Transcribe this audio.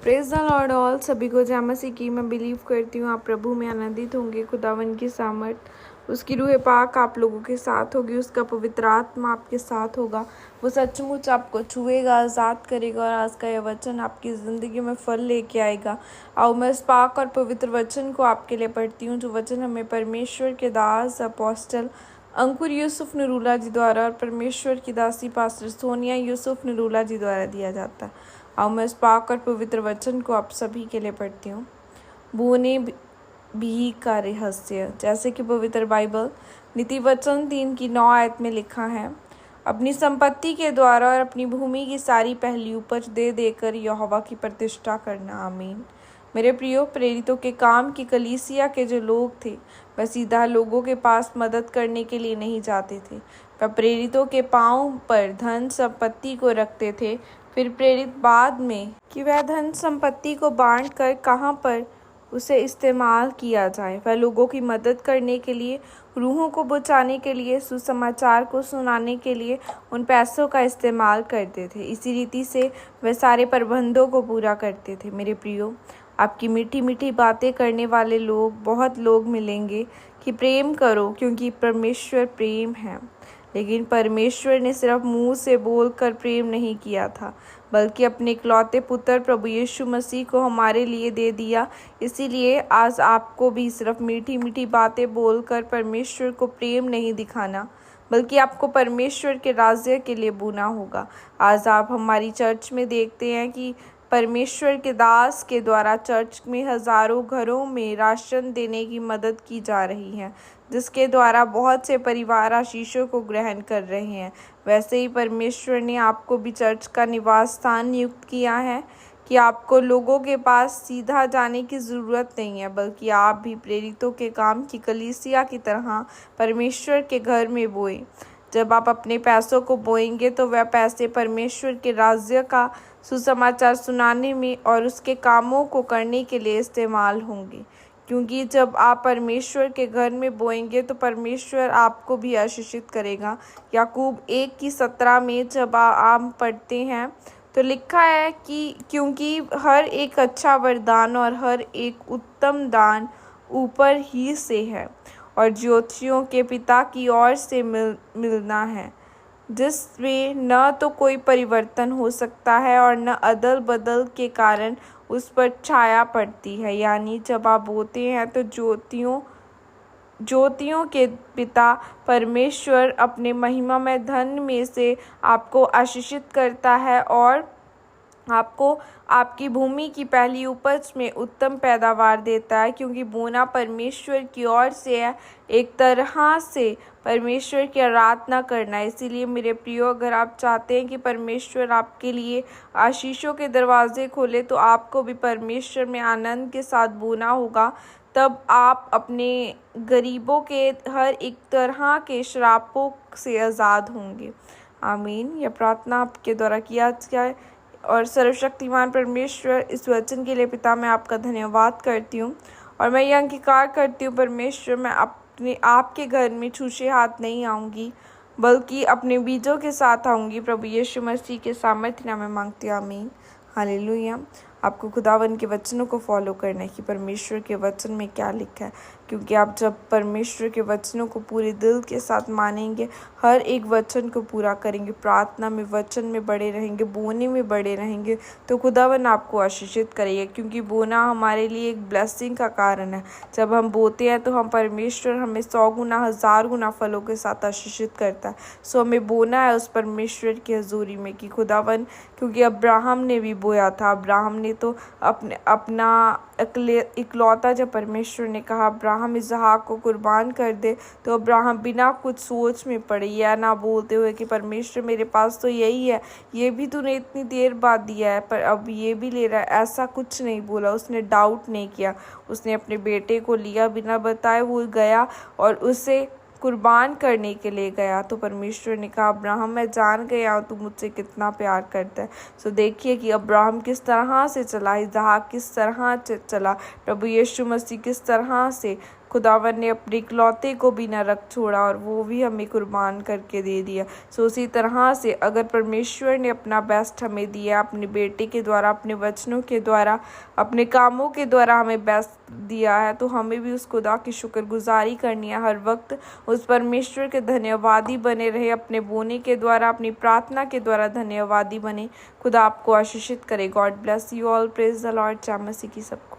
Praise the Lord all. सभी को जय मसीह की। मैं बिलीव करती हूँ आप प्रभु में आनंदित होंगे। खुदावन की सामर्थ, उसकी रूह पाक आप लोगों के साथ होगी, उसका पवित्र आत्मा आपके साथ होगा। वो सचमुच आपको छुएगा, आज़ाद करेगा और आज का यह वचन आपकी ज़िंदगी में फल लेके आएगा। आओ मैं इस पाक और पवित्र वचन को आपके लिए पढ़ती हूँ, जो वचन हमें परमेश्वर के दास अपोस्टल अंकुर यूसुफ नरूला जी द्वारा और परमेश्वर की दासी पास्टर सोनिया यूसुफ नरूला जी द्वारा दिया जाता है। आओ मैं इस पाक और पवित्र वचन को आप सभी के लिए पढ़ती हूँ। बोने भी का रहस्य, जैसे कि पवित्र बाइबल नीति वचन 3:9 में लिखा है, अपनी संपत्ति के द्वारा और अपनी भूमि की सारी पहली उपज दे देकर यहोवा की प्रतिष्ठा करना। आमीन। मेरे प्रियो, प्रेरितों के काम की कलीसिया के जो लोग थे, वह सीधा लोगों के पास मदद करने के लिए नहीं जाते थे। वह प्रेरितों के पांव पर धन संपत्ति को रखते थे। फिर प्रेरित बाद में कि वह धन संपत्ति को बांट कर कहाँ पर उसे इस्तेमाल किया जाए। वह लोगों की मदद करने के लिए, रूहों को बचाने के लिए, सुसमाचार को सुनाने के लिए उन पैसों का इस्तेमाल करते थे। इसी रीति से वह सारे प्रबंधों को पूरा करते थे। मेरे प्रियो, आपकी मीठी मीठी बातें करने वाले लोग, बहुत लोग मिलेंगे कि प्रेम करो क्योंकि परमेश्वर प्रेम है। लेकिन परमेश्वर ने सिर्फ मुंह से बोलकर प्रेम नहीं किया था, बल्कि अपने इकलौते पुत्र प्रभु यीशु मसीह को हमारे लिए दे दिया। इसीलिए आज आपको भी सिर्फ मीठी मीठी बातें बोलकर परमेश्वर को प्रेम नहीं दिखाना, बल्कि आपको परमेश्वर के राज्य के लिए बुना होगा। आज आप हमारी चर्च में देखते हैं कि परमेश्वर के दास के द्वारा चर्च में हजारों घरों में राशन देने की मदद की जा रही है, जिसके द्वारा बहुत से परिवार आशीषों को ग्रहण कर रहे हैं। वैसे ही परमेश्वर ने आपको भी चर्च का निवास स्थान नियुक्त किया है कि आपको लोगों के पास सीधा जाने की ज़रूरत नहीं है, बल्कि आप भी प्रेरितों के काम की कलीसिया की तरह परमेश्वर के घर में बोएं। जब आप अपने पैसों को बोएंगे तो वह पैसे परमेश्वर के राज्य का सुसमाचार सुनाने में और उसके कामों को करने के लिए इस्तेमाल होंगे। क्योंकि जब आप परमेश्वर के घर में बोएंगे तो परमेश्वर आपको भी आशीषित करेगा। याकूब 1:17 में जब आप पढ़ते हैं तो लिखा है कि क्योंकि हर एक अच्छा वरदान और हर एक उत्तम दान ऊपर ही से है और ज्योतिषियों के पिता की ओर से मिलना है, जिसमें न तो कोई परिवर्तन हो सकता है और न अदल बदल के कारण उस पर छाया पड़ती है। यानी जब आप बोते हैं तो ज्योतियों के पिता परमेश्वर अपने महिमा में धन में से आपको आशीषित करता है और आपको आपकी भूमि की पहली उपज में उत्तम पैदावार देता है, क्योंकि बोना परमेश्वर की ओर से है, एक तरह से परमेश्वर की आराधना करना। इसीलिए मेरे प्रियो, अगर आप चाहते हैं कि परमेश्वर आपके लिए आशीषों के दरवाजे खोले, तो आपको भी परमेश्वर में आनंद के साथ बोना होगा। तब आप अपने गरीबों के हर एक तरह के श्रापों से आज़ाद होंगे। आमीन। यह प्रार्थना आपके द्वारा किया जाए। और सर्वशक्तिमान परमेश्वर, इस वचन के लिए पिता मैं आपका धन्यवाद करती हूँ और मैं यह अंगीकार करती हूँ परमेश्वर, मैं अपने आपके घर में छूछे हाथ नहीं आऊँगी, बल्कि अपने बीजों के साथ आऊँगी। प्रभु यीशु मसीह के सामर्थ्य नाम में मांगती हूँ। आमीन। हालेलुया। आपको खुदावन के वचनों को फॉलो करना है कि परमेश्वर के वचन में क्या लिखा है, क्योंकि आप जब परमेश्वर के वचनों को पूरे दिल के साथ मानेंगे, हर एक वचन को पूरा करेंगे, प्रार्थना में वचन में बड़े रहेंगे, बोने में बड़े रहेंगे, तो खुदावन आपको आशीषित करेगा। क्योंकि बोना हमारे लिए एक ब्लेसिंग का कारण है। जब हम बोते हैं तो हम परमेश्वर हमें 100 गुना 1000 गुना फलों के साथ आशीषित करता है। सो हमें बोना है उस परमेश्वर की हजूरी में कि खुदावन, क्योंकि अब्राहम ने भी बोया था। अब्राहम ने तो अपना इकलौता, जब परमेश्वर ने कहा अब्राहम इसहाक को कुर्बान कर दे, तो अब्राहम बिना कुछ सोच में पड़े या ना बोलते हुए कि परमेश्वर मेरे पास तो यही है, ये भी तूने इतनी देर बाद दिया है, पर अब ये भी ले रहा है, ऐसा कुछ नहीं बोला। उसने डाउट नहीं किया। उसने अपने बेटे को लिया, बिना बताए वो गया और उसे कुर्बान करने के लिए गया। तो परमेश्वर ने कहा अब्राहम, मैं जान गया हूँ तू मुझसे कितना प्यार करता है। सो देखिए कि अब्राहम किस तरह से चला, इसहाक किस तरह से चला, प्रभु यीशु मसीह किस तरह से खुदावन ने अपने इकलौते को भी न रख छोड़ा और वो भी हमें कुर्बान करके दे दिया। सो उसी तरह से अगर परमेश्वर ने अपना बेस्ट हमें दिया, अपने बेटे के द्वारा, अपने वचनों के द्वारा, अपने कामों के द्वारा हमें बेस्ट दिया है, तो हमें भी उस खुदा की शुक्रगुजारी करनी है। हर वक्त उस परमेश्वर के धन्यवादी बने रहे, अपने बोने के द्वारा, अपनी प्रार्थना के द्वारा धन्यवादी बने। खुदा आपको आशीषित करे। God bless you all. Praise the Lord. जय मसीह की सबको।